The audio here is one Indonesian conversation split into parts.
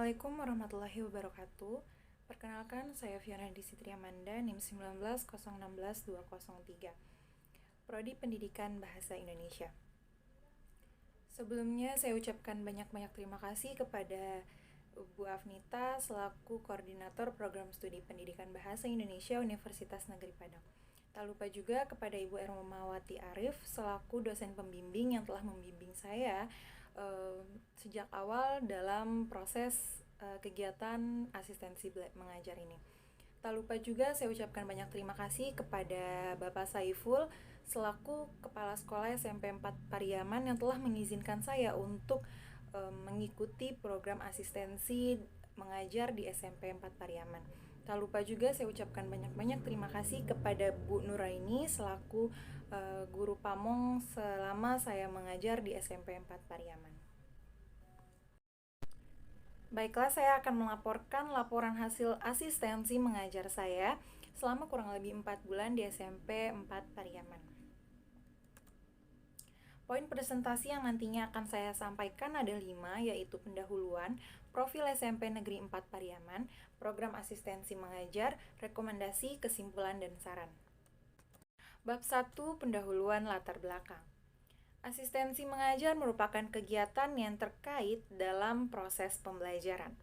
Assalamualaikum warahmatullahi wabarakatuh. Perkenalkan, saya Fiona Disitri Amanda, NIM 19016203, Prodi Pendidikan Bahasa Indonesia. Sebelumnya, saya ucapkan banyak-banyak terima kasih kepada Bu Afnita selaku Koordinator Program Studi Pendidikan Bahasa Indonesia Universitas Negeri Padang. Tak lupa juga kepada Ibu Ermawati Arif selaku dosen pembimbing yang telah membimbing saya sejak awal dalam proses kegiatan asistensi mengajar ini. Tak lupa juga saya ucapkan banyak terima kasih kepada Bapak Saiful selaku Kepala Sekolah SMP 4 Pariaman yang telah mengizinkan saya untuk mengikuti program asistensi mengajar di SMP 4 Pariaman. Tak lupa juga saya ucapkan banyak-banyak terima kasih kepada Bu Nuraini selaku guru pamong selama saya mengajar di SMP 4 Pariaman. Baiklah, saya akan melaporkan laporan hasil asistensi mengajar saya selama kurang lebih 4 bulan di SMP 4 Pariaman. Poin presentasi yang nantinya akan saya sampaikan ada 5, yaitu pendahuluan, profil SMP Negeri 4 Pariaman, program asistensi mengajar, rekomendasi, kesimpulan, dan saran. Bab 1, pendahuluan latar belakang. Asistensi mengajar merupakan kegiatan yang terkait dalam proses pembelajaran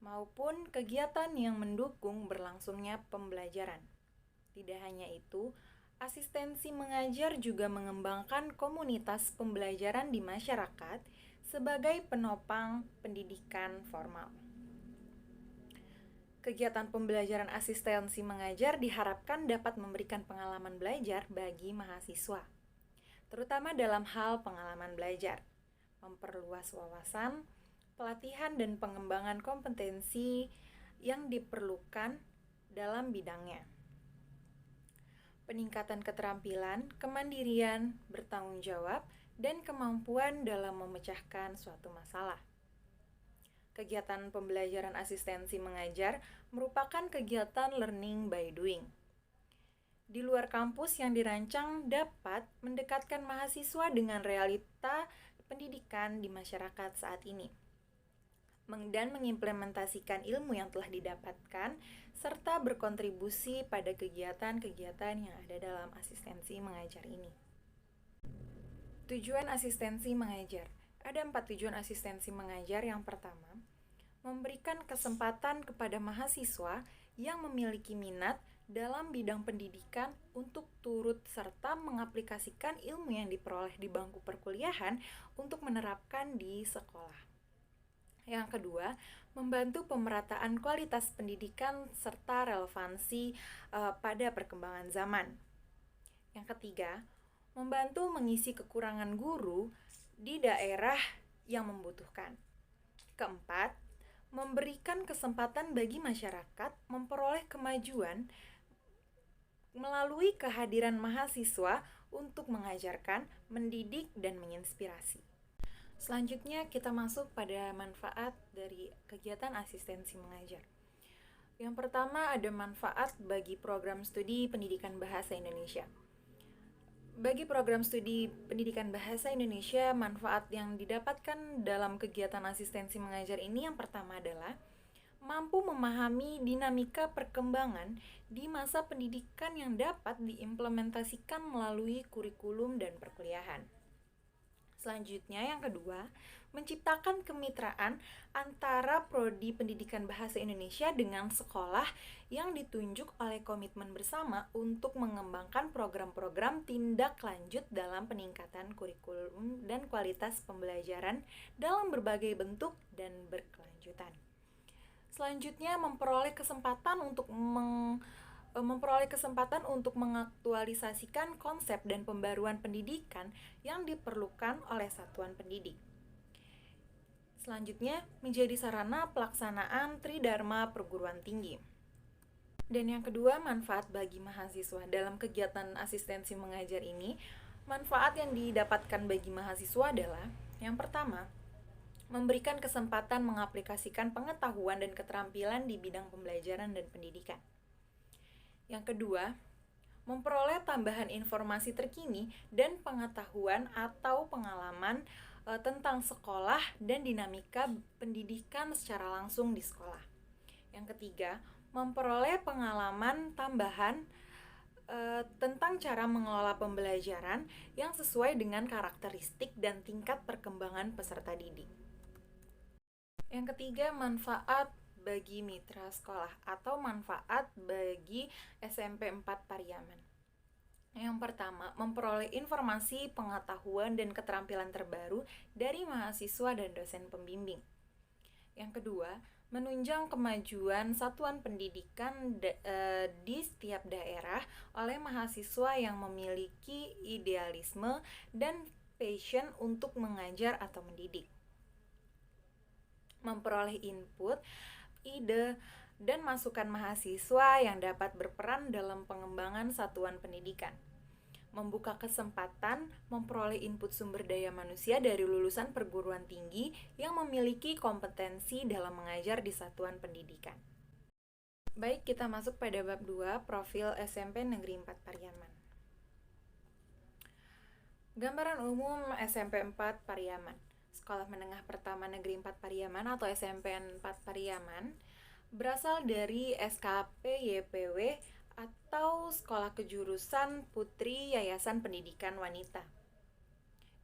maupun kegiatan yang mendukung berlangsungnya pembelajaran. Tidak hanya itu, asistensi mengajar juga mengembangkan komunitas pembelajaran di masyarakat sebagai penopang pendidikan formal. Kegiatan pembelajaran asistensi mengajar diharapkan dapat memberikan pengalaman belajar bagi mahasiswa, terutama dalam hal pengalaman belajar, memperluas wawasan, pelatihan dan pengembangan kompetensi yang diperlukan dalam bidangnya, peningkatan keterampilan, kemandirian, bertanggung jawab, dan kemampuan dalam memecahkan suatu masalah. Kegiatan pembelajaran asistensi mengajar merupakan kegiatan learning by doing. Di luar kampus yang dirancang dapat mendekatkan mahasiswa dengan realita pendidikan di masyarakat saat ini dan mengimplementasikan ilmu yang telah didapatkan serta berkontribusi pada kegiatan-kegiatan yang ada dalam asistensi mengajar ini. Tujuan asistensi mengajar. Ada 4 tujuan asistensi mengajar. Yang pertama, memberikan kesempatan kepada mahasiswa yang memiliki minat dalam bidang pendidikan untuk turut serta mengaplikasikan ilmu yang diperoleh di bangku perkuliahan untuk menerapkan di sekolah. Yang kedua, membantu pemerataan kualitas pendidikan serta relevansi pada perkembangan zaman. Yang ketiga, membantu mengisi kekurangan guru di daerah yang membutuhkan. Keempat, memberikan kesempatan bagi masyarakat memperoleh kemajuan melalui kehadiran mahasiswa untuk mengajarkan, mendidik, dan menginspirasi. Selanjutnya kita masuk pada manfaat dari kegiatan asistensi mengajar. Yang pertama ada manfaat bagi program studi pendidikan bahasa Indonesia. Bagi program studi pendidikan bahasa Indonesia, manfaat yang didapatkan dalam kegiatan asistensi mengajar ini yang pertama adalah mampu memahami dinamika perkembangan di masa pendidikan yang dapat diimplementasikan melalui kurikulum dan perkuliahan. Selanjutnya yang kedua, menciptakan kemitraan antara Prodi Pendidikan Bahasa Indonesia dengan sekolah yang ditunjuk oleh komitmen bersama untuk mengembangkan program-program tindak lanjut dalam peningkatan kurikulum dan kualitas pembelajaran dalam berbagai bentuk dan berkelanjutan. Selanjutnya, memperoleh kesempatan untuk mengaktualisasikan konsep dan pembaruan pendidikan yang diperlukan oleh satuan pendidik. Selanjutnya, menjadi sarana pelaksanaan Tridharma perguruan tinggi. Dan yang kedua, manfaat bagi mahasiswa. Dalam kegiatan asistensi mengajar ini, manfaat yang didapatkan bagi mahasiswa adalah yang pertama, memberikan kesempatan mengaplikasikan pengetahuan dan keterampilan di bidang pembelajaran dan pendidikan. Yang kedua, memperoleh tambahan informasi terkini dan pengetahuan atau pengalaman tentang sekolah dan dinamika pendidikan secara langsung di sekolah. Yang ketiga, memperoleh pengalaman tambahan tentang cara mengelola pembelajaran yang sesuai dengan karakteristik dan tingkat perkembangan peserta didik. Yang ketiga, manfaat bagi mitra sekolah atau manfaat bagi SMP 4 Pariaman. Yang pertama, memperoleh informasi, pengetahuan, dan keterampilan terbaru dari mahasiswa dan dosen pembimbing. Yang kedua, menunjang kemajuan satuan pendidikan di setiap daerah oleh mahasiswa yang memiliki idealisme dan passion untuk mengajar atau mendidik. Memperoleh input, ide, dan masukan mahasiswa yang dapat berperan dalam pengembangan satuan pendidikan. Membuka kesempatan memperoleh input sumber daya manusia dari lulusan perguruan tinggi yang memiliki kompetensi dalam mengajar di satuan pendidikan. Baik, kita masuk pada bab 2, profil SMP Negeri 4 Pariaman. Gambaran umum SMP 4 Pariaman. Sekolah Menengah Pertama Negeri 4 Pariaman atau SMP 4 Pariaman berasal dari SKP YPW atau Sekolah Kejurusan Putri Yayasan Pendidikan Wanita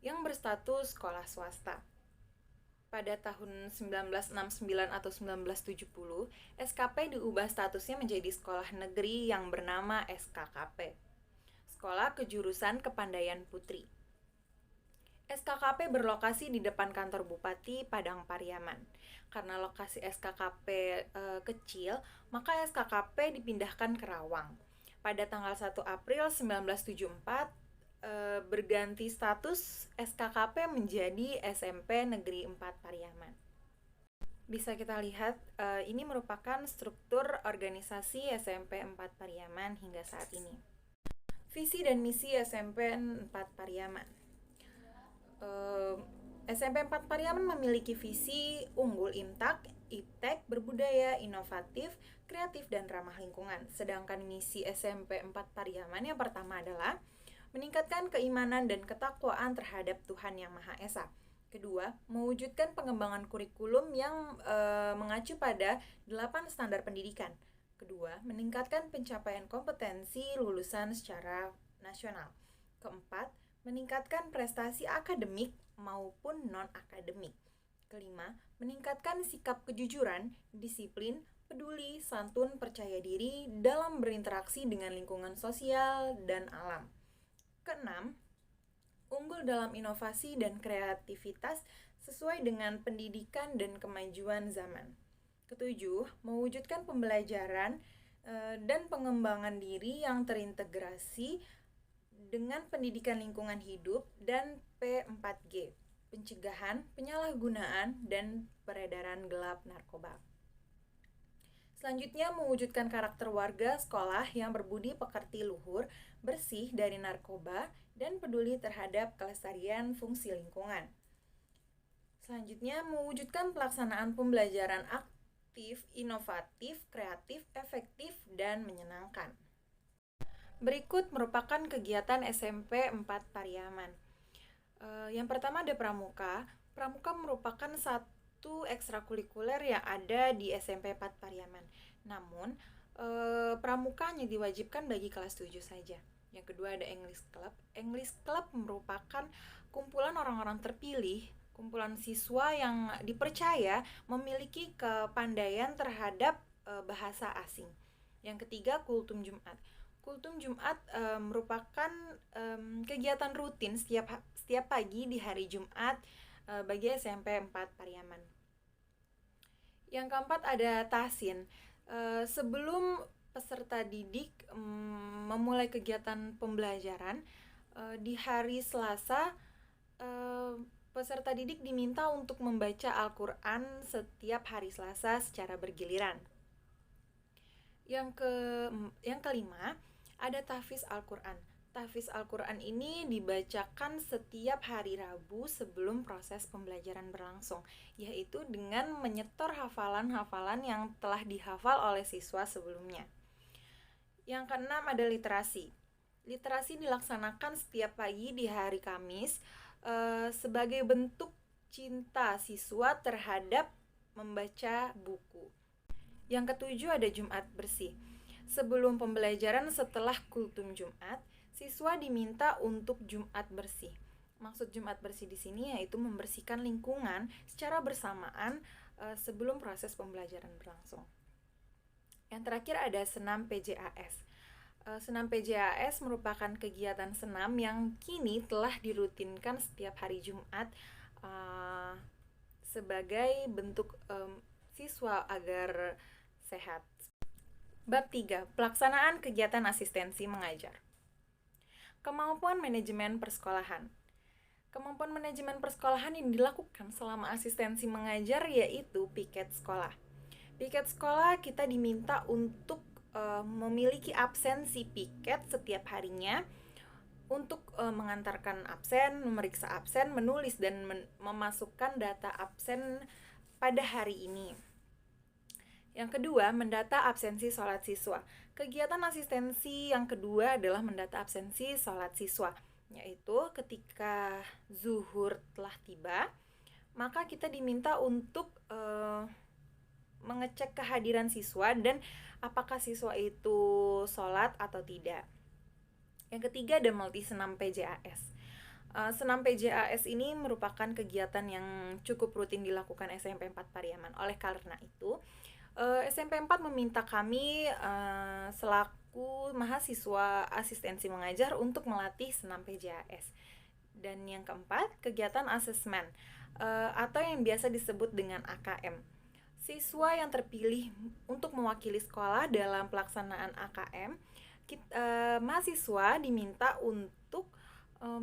yang berstatus sekolah swasta. Pada tahun 1969 atau 1970, SKP diubah statusnya menjadi sekolah negeri yang bernama SKKP, Sekolah Kejurusan Kepandaian Putri. SKKP berlokasi di depan kantor Bupati Padang Pariaman. Karena lokasi SKKP kecil, maka SKKP dipindahkan ke Rawang. Pada tanggal 1 April 1974, berganti status SKKP menjadi SMP Negeri 4 Pariaman. Bisa kita lihat, ini merupakan struktur organisasi SMP 4 Pariaman hingga saat ini. Visi dan misi SMP 4 Pariaman. SMP 4 Pariaman memiliki visi unggul iptek, berbudaya, inovatif, kreatif, dan ramah lingkungan. Sedangkan misi SMP 4 Pariaman yang pertama adalah meningkatkan keimanan dan ketakwaan terhadap Tuhan Yang Maha Esa. Kedua, mewujudkan pengembangan kurikulum yang mengacu pada 8 standar pendidikan. Kedua, meningkatkan pencapaian kompetensi lulusan secara nasional. Keempat, meningkatkan prestasi akademik maupun non-akademik. Kelima, meningkatkan sikap kejujuran, disiplin, peduli, santun, percaya diri dalam berinteraksi dengan lingkungan sosial dan alam. Keenam, unggul dalam inovasi dan kreativitas sesuai dengan pendidikan dan kemajuan zaman. Ketujuh, mewujudkan pembelajaran dan pengembangan diri yang terintegrasi dengan pendidikan lingkungan hidup dan P4G, pencegahan, penyalahgunaan, dan peredaran gelap narkoba. Selanjutnya, mewujudkan karakter warga sekolah yang berbudi pekerti luhur, bersih dari narkoba, dan peduli terhadap kelestarian fungsi lingkungan. Selanjutnya, mewujudkan pelaksanaan pembelajaran aktif, inovatif, kreatif, efektif, dan menyenangkan. Berikut merupakan kegiatan SMP 4 Pariaman. Yang pertama ada Pramuka. Pramuka merupakan satu ekstrakurikuler yang ada di SMP 4 Pariaman. Namun, Pramuka hanya diwajibkan bagi kelas 7 saja. Yang kedua ada English Club. English Club merupakan kumpulan orang-orang terpilih, kumpulan siswa yang dipercaya memiliki kepandaian terhadap bahasa asing. Yang ketiga Kultum Jumat. Kultum Jumat merupakan kegiatan rutin setiap pagi di hari Jumat bagi SMP 4 Pariaman. Yang keempat ada Tahsin. Sebelum peserta didik memulai kegiatan pembelajaran, di hari Selasa peserta didik diminta untuk membaca Al-Quran setiap hari Selasa secara bergiliran. Yang kelima ada tahfiz Al-Quran. Tahfiz Al-Quran ini dibacakan setiap hari Rabu sebelum proses pembelajaran berlangsung, yaitu dengan menyetor hafalan-hafalan yang telah dihafal oleh siswa sebelumnya. Yang keenam ada literasi. Literasi dilaksanakan setiap pagi di hari Kamis sebagai bentuk cinta siswa terhadap membaca buku. Yang ketujuh ada Jumat bersih. Sebelum pembelajaran setelah kultum Jumat, siswa diminta untuk Jumat bersih. Maksud Jumat bersih di sini yaitu membersihkan lingkungan secara bersamaan sebelum proses pembelajaran berlangsung. Yang terakhir ada senam PJAS. Senam PJAS merupakan kegiatan senam yang kini telah dirutinkan setiap hari Jumat sebagai bentuk siswa agar sehat. Bab 3. Pelaksanaan kegiatan asistensi mengajar. Kemampuan manajemen persekolahan. Kemampuan manajemen persekolahan yang dilakukan selama asistensi mengajar yaitu piket sekolah. Piket sekolah kita diminta untuk memiliki absensi piket setiap harinya untuk mengantarkan absen, memeriksa absen, menulis dan memasukkan data absen pada hari ini. Yang kedua, mendata absensi sholat siswa. Kegiatan asistensi yang kedua adalah mendata absensi sholat siswa, yaitu ketika zuhur telah tiba, maka kita diminta untuk mengecek kehadiran siswa dan apakah siswa itu sholat atau tidak. Yang ketiga ada multi senam PJAS. Senam PJAS ini merupakan kegiatan yang cukup rutin dilakukan SMP 4 Pariaman. Oleh karena itu, SMP 4 meminta kami selaku mahasiswa asistensi mengajar untuk melatih senam PJAS. Dan yang keempat, kegiatan asesmen atau yang biasa disebut dengan AKM. Siswa yang terpilih untuk mewakili sekolah dalam pelaksanaan AKM, mahasiswa diminta untuk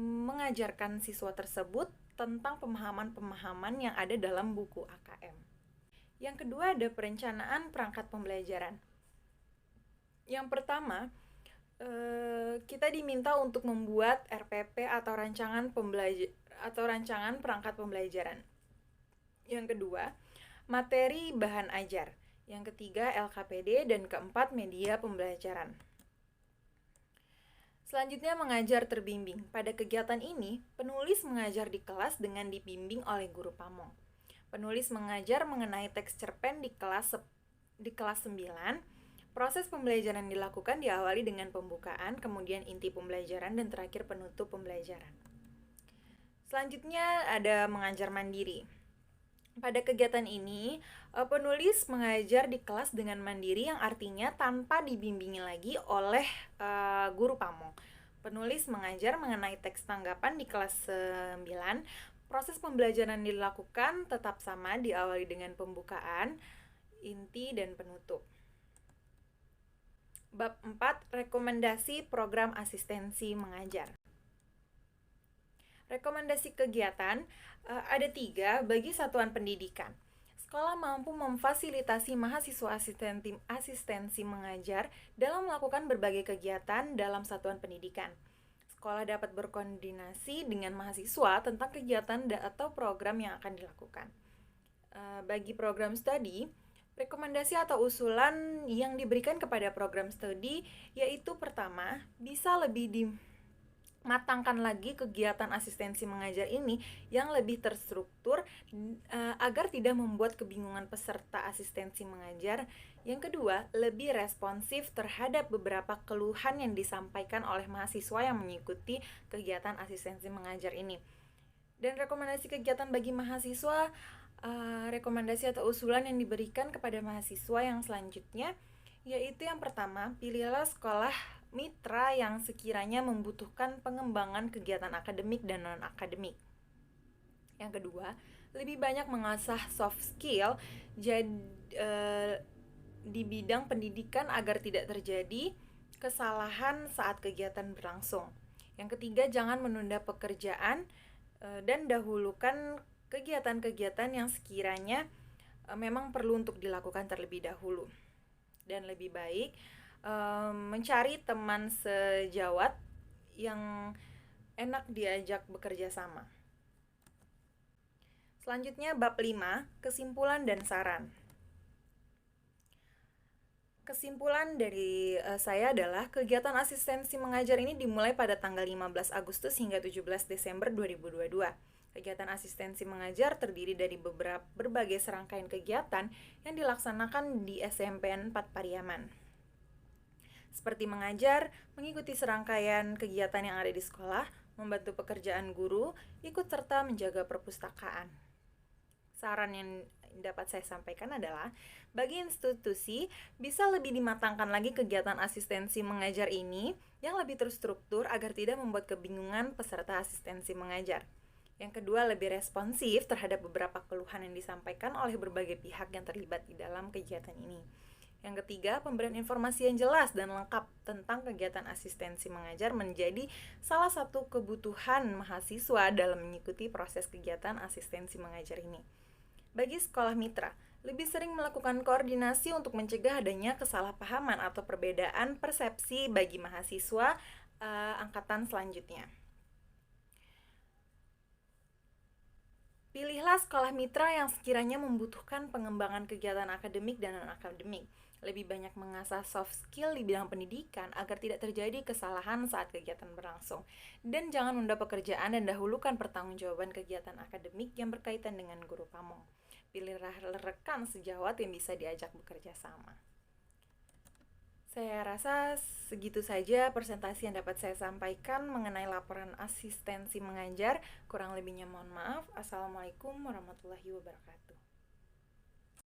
mengajarkan siswa tersebut tentang pemahaman-pemahaman yang ada dalam buku AKM. Yang kedua ada perencanaan perangkat pembelajaran. Yang pertama, kita diminta untuk membuat RPP atau rancangan perangkat pembelajaran. Yang kedua, materi bahan ajar. Yang ketiga, LKPD dan keempat, media pembelajaran. Selanjutnya, mengajar terbimbing. Pada kegiatan ini, penulis mengajar di kelas dengan dibimbing oleh guru pamong. Penulis mengajar mengenai teks cerpen di kelas 9. Proses pembelajaran dilakukan diawali dengan pembukaan, kemudian inti pembelajaran, dan terakhir penutup pembelajaran. Selanjutnya ada mengajar mandiri. Pada kegiatan ini, penulis mengajar di kelas dengan mandiri yang artinya tanpa dibimbingi lagi oleh guru pamong. Penulis mengajar mengenai teks tanggapan di kelas 9. Proses pembelajaran dilakukan tetap sama, diawali dengan pembukaan, inti, dan penutup. Bab 4. Rekomendasi program asistensi mengajar. Rekomendasi kegiatan ada 3 bagi satuan pendidikan. Sekolah mampu memfasilitasi mahasiswa asistensi mengajar dalam melakukan berbagai kegiatan dalam satuan pendidikan. Sekolah dapat berkoordinasi dengan mahasiswa tentang kegiatan atau program yang akan dilakukan. Bagi program studi, rekomendasi atau usulan yang diberikan kepada program studi yaitu pertama, bisa lebih dimatangkan lagi kegiatan asistensi mengajar ini yang lebih terstruktur agar tidak membuat kebingungan peserta asistensi mengajar. Yang kedua, lebih responsif terhadap beberapa keluhan yang disampaikan oleh mahasiswa yang mengikuti kegiatan asistensi mengajar ini. Dan rekomendasi kegiatan bagi mahasiswa, rekomendasi atau usulan yang diberikan kepada mahasiswa yang selanjutnya, yaitu yang pertama, pilihlah sekolah mitra yang sekiranya membutuhkan pengembangan kegiatan akademik dan non-akademik. Yang kedua, lebih banyak mengasah soft skill di bidang pendidikan agar tidak terjadi kesalahan saat kegiatan berlangsung. Yang ketiga, jangan menunda pekerjaan dan dahulukan kegiatan-kegiatan yang sekiranya memang perlu untuk dilakukan terlebih dahulu. Dan lebih baik mencari teman sejawat yang enak diajak bekerja sama. Selanjutnya bab 5, kesimpulan dan saran. Kesimpulan dari saya adalah kegiatan asistensi mengajar ini dimulai pada tanggal 15 Agustus hingga 17 Desember 2022. Kegiatan asistensi mengajar terdiri dari berbagai serangkaian kegiatan yang dilaksanakan di SMPN 4 Pariaman. Seperti mengajar, mengikuti serangkaian kegiatan yang ada di sekolah, membantu pekerjaan guru, ikut serta menjaga perpustakaan. Saran yang dapat saya sampaikan adalah, bagi institusi bisa lebih dimatangkan lagi kegiatan asistensi mengajar ini yang lebih terstruktur agar tidak membuat kebingungan peserta asistensi mengajar. Yang kedua, lebih responsif terhadap beberapa keluhan yang disampaikan oleh berbagai pihak yang terlibat di dalam kegiatan ini. Yang ketiga, pemberian informasi yang jelas dan lengkap tentang kegiatan asistensi mengajar menjadi salah satu kebutuhan mahasiswa dalam mengikuti proses kegiatan asistensi mengajar ini. Bagi sekolah mitra, lebih sering melakukan koordinasi untuk mencegah adanya kesalahpahaman atau perbedaan persepsi bagi mahasiswa angkatan selanjutnya. Pilihlah sekolah mitra yang sekiranya membutuhkan pengembangan kegiatan akademik dan non-akademik. Lebih banyak mengasah soft skill di bidang pendidikan agar tidak terjadi kesalahan saat kegiatan berlangsung. Dan jangan menunda pekerjaan dan dahulukan pertanggungjawaban kegiatan akademik yang berkaitan dengan guru pamong. Pilihlah rekan sejawat yang bisa diajak bekerja sama. Saya rasa segitu saja presentasi yang dapat saya sampaikan mengenai laporan asistensi mengajar. Kurang lebihnya mohon maaf. Assalamualaikum warahmatullahi wabarakatuh.